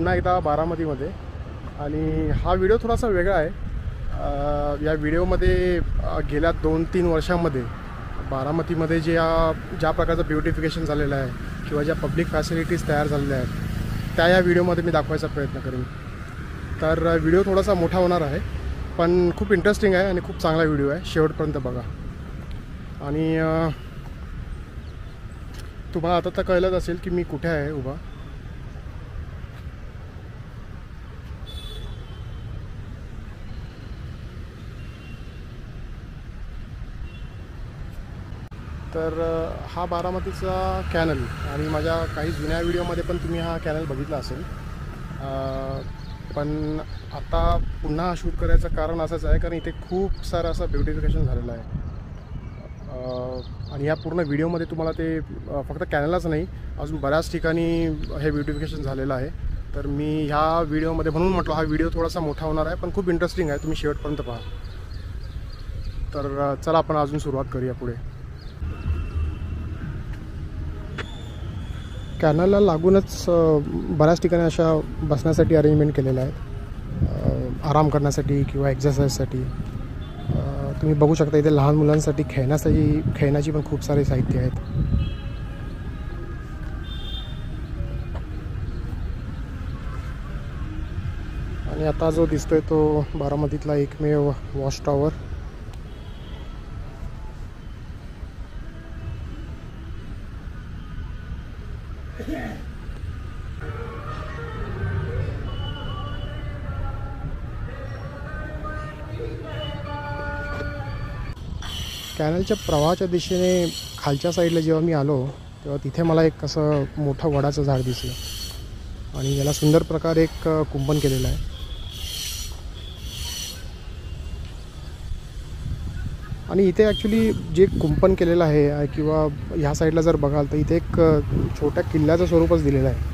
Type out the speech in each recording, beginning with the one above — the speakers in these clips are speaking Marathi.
पुन्हा एकदा बारामतीमध्ये. आणि हा व्हिडिओ थोडासा वेगळा आहे. या व्हिडिओमध्ये गेल्या 2-3 वर्षांमध्ये बारामतीमध्ये ज्या प्रकारचं ब्युटिफिकेशन झालेलं आहे किंवा ज्या पब्लिक फॅसिलिटीज तयार झालेल्या आहेत त्या या व्हिडिओमध्ये मी दाखवायचा प्रयत्न करेन. तर व्हिडिओ थोडासा मोठा होणार आहे, पण खूप इंटरेस्टिंग आहे आणि खूप चांगला व्हिडिओ आहे. शेवटपर्यंत बघा. आणि तुम्हाला आता तर कळलंच असेल की मी कुठे आहे उभा. तर हा बारामतीचा कॅनल आणि माझ्या काही जुन्या व्हिडिओमध्ये पण तुम्ही हा कॅनल बघितला असेल. पण आता पुन्हा शूट करायचं कारण असंच आहे, कारण इथे खूप सारं असं ब्युटिफिकेशन झालेलं आहे. आणि या पूर्ण व्हिडिओमध्ये तुम्हाला ते फक्त कॅनलच नाही, अजून बऱ्याच ठिकाणी हे ब्युटिफिकेशन झालेलं आहे. तर मी ह्या व्हिडिओमध्ये म्हणून म्हटलं हा व्हिडिओ थोडासा मोठा होणार आहे, पण खूप इंटरेस्टिंग आहे. तुम्ही शेवटपर्यंत पहा. तर चला आपण अजून सुरुवात करूया पुढे. कॅनलला लागूनच बऱ्याच ठिकाणी अशा बसण्यासाठी अरेंजमेंट केलेल्या आहेत, आराम करण्यासाठी किंवा एक्झरसाईजसाठी. तुम्ही बघू शकता इथे लहान मुलांसाठी खेळण्याची पण खूप सारे साहित्य आहेत. आणि आता जो दिसतोय तो बारामतीतला एकमेव वॉच टॉवर. कॅनलच्या प्रवाहाच्या दिशेने खालच्या साईडला जेव्हा मी आलो तेव्हा तिथे मला एक असं मोठं वडाचं झाड दिसलं आणि याला सुंदर प्रकारे एक कुंपण केलेलं आहे. आणि इथे ॲक्च्युली जे कुंपण केलेलं आहे किंवा ह्या साईडला जर बघाल तर इथे एक छोट्या किल्ल्याचं स्वरूपच दिलेलं आहे.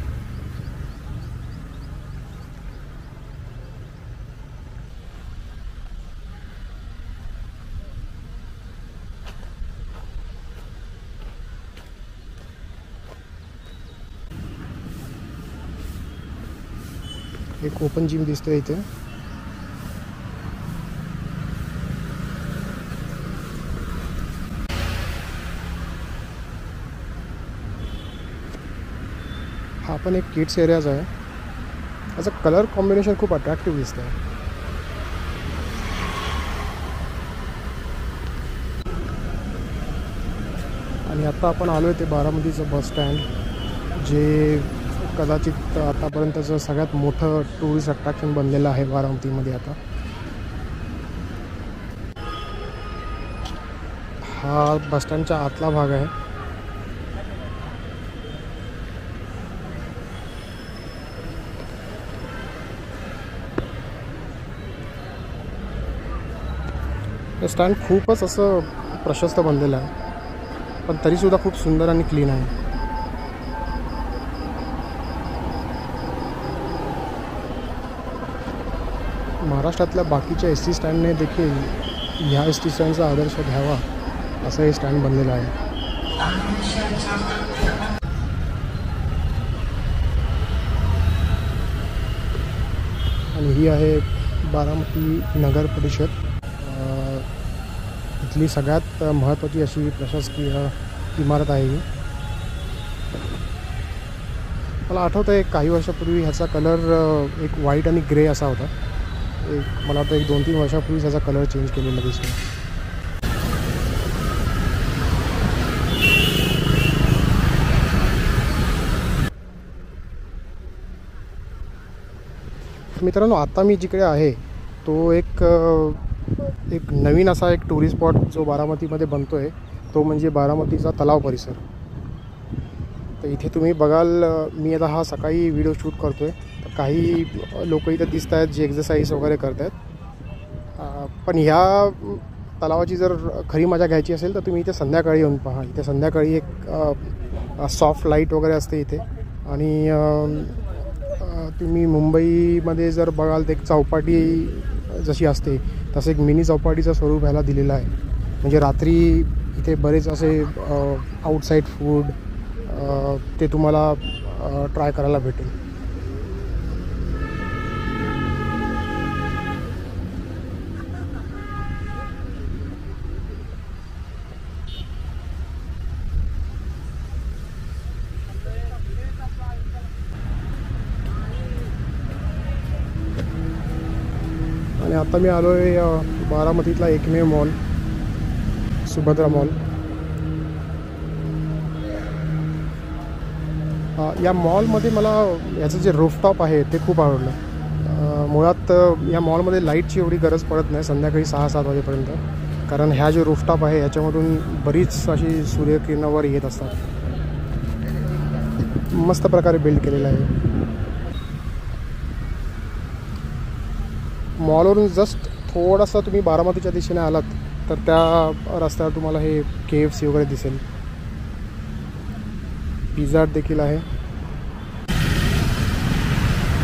एक ओपन जिम दिसतोय इथे. हा पण एक किड्स एरियाज आहे. याचा कलर कॉम्बिनेशन खूप अट्रॅक्टिव्ह दिसतं. आणि आता आपण आलो आहे ते बारामतीचं बस स्टँड, जे कदाचित आतापर्यंतचं सगळ्यात मोठं टुरिस्ट अट्रॅक्शन बनलेलं आहे बारामतीमध्ये. आता हा बसस्टँडच्या आतला भाग आहे. हे स्टँड खूपच असं प्रशस्त बनलेलं आहे, पण तरीसुद्धा खूप सुंदर आणि क्लीन आहे. महाराष्ट्रातल्या बाकीच्या एस टी स्टँडने देखील ह्या एस टी स्टँडचा आदर्श घ्यावा असं हे स्टँड बनलेलं आहे. आणि ही आहे बारामती नगर परिषद. इथली सगळ्यात महत्त्वाची अशी प्रशासकीय इमारत आहे ही. मला आठवतं आहे काही वर्षापूर्वी ह्याचा कलर एक व्हाईट आणि ग्रे असा होता. मला वाटतं 1-2-3 वर्षापूर्वी ह्याचा कलर चेंज केलेला दिसतो. मित्रांनो, आता मी जिकडे आहे तो एक नवीन असा एक टुरिस्ट स्पॉट जो बारामतीमध्ये बनतो आहे, तो म्हणजे बारामतीचा तलाव परिसर. तर इथे तुम्ही बघाल, मी आता हा सकाळी व्हिडिओ शूट करतो आहे. तर काही लोक इथं दिसत आहेत जे एक्झरसाईज वगैरे करत आहेत. पण ह्या तलावाची जर खरी मजा घ्यायची असेल तर तुम्ही इथे संध्याकाळी येऊन पहा. इथे संध्याकाळी एक सॉफ्ट लाईट वगैरे असते इथे. आणि तुम्ही मुंबईमध्ये जर बघाल तर एक चौपाटी जशी असते तसं एक मिनी चौपाटीचं स्वरूप ह्याला दिलेलं आहे. म्हणजे रात्री इथे बरेच असे आउटसाईड फूड ते तुम्हाला ट्राय करायला भेटेल. आता मी आलो आहे बारामतीतला एकमेव मॉल, सुभद्रा मॉल. या मॉलमध्ये मला याचं जे रूफटॉप आहे ते खूप आवडलं. मुळात या मॉलमध्ये लाईटची एवढी गरज पडत नाही संध्याकाळी 6-7 वाजेपर्यंत, कारण ह्या जो रूफटॉप आहे याच्यामधून बरीच अशी सूर्यकिरणावर येत असतात. मस्त प्रकारे बिल्ड केलेलं आहे. मॉलवरून जस्ट थोडासा तुम्ही बारामतीच्या दिशेने आलात तर त्या रस्त्यावर तुम्हाला हे KFC वगैरे दिसेल. पिझ्झा हट देखील आहे.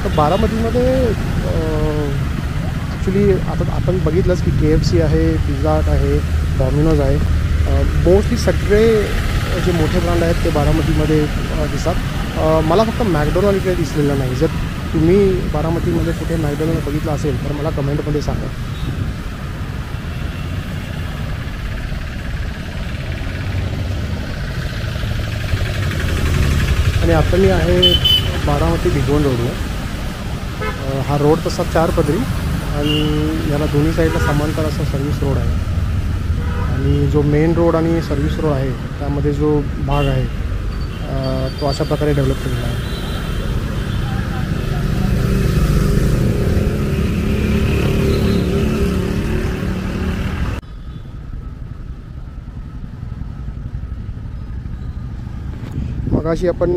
तर बारामतीमध्ये ॲक्च्युली आता आपण बघितलंच की KFC आहे, पिझ्झा हट आहे, डॉमिनोज आहे. मोस्टली सगळे जे मोठे ब्रँड आहेत ते बारामतीमध्ये दिसतात. मला फक्त मॅकडोनल्ड इकडे दिसलेलं नाही. जर तुम्ही बारामतीमध्ये कुठे मॅकडोनल्ड बघितलं असेल तर मला कमेंटमध्ये सांगा. आणि आता मी आहे बारामती भिगवण रोडवर. हा रोड तसा 4 पदरी आणि याला दोन्ही साईडला समांतर असा सर्व्हिस रोड आहे. आणि जो मेन रोड आणि सर्व्हिस रोड आहे त्यामध्ये जो भाग आहे तो अशा प्रकारे डेव्हलप केलेला आहे. मगाशी आपण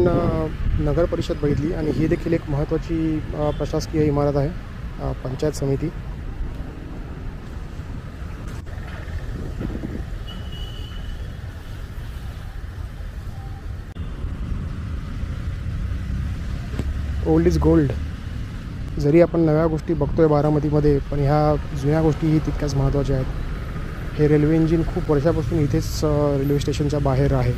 नगर परिषद बघितली आणि ही देखील एक महत्त्वाची प्रशासकीय इमारत आहे, पंचायत समिती. Old is gold. जरी आपण नव्या गोष्टी बघतोय बारामतीमध्ये, पण ह्या जुन्या गोष्टीही तितक्याच महत्त्वाच्या आहेत. हे रेल्वे इंजिन खूप वर्षापासून इथेच रेल्वे स्टेशनच्या बाहेर आहे.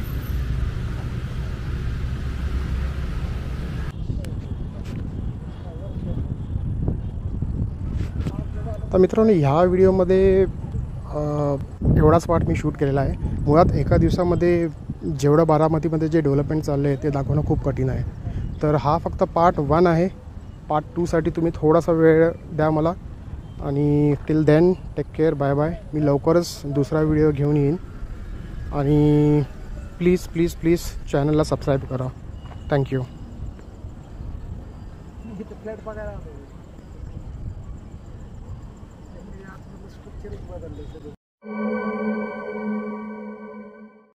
तर मित्रांनो, ह्या व्हिडिओमध्ये एवढाच पार्ट मी शूट केलेला आहे. मुळात एका दिवसामध्ये जेवढं बारामतीमध्ये जे डेव्हलपमेंट चाललं आहे ते दाखवणं खूप कठीण आहे. तर हा फक्त पार्ट 1 आहे. पार्ट 2साठी तुम्ही थोडासा वेळ द्या मला. आणि till then take care, bye bye. मी लवकरच दुसरा व्हिडिओ घेऊन येईन. आणि प्लीज प्लीज प्लीज चॅनलला सबस्क्राईब करा. थँक्यू.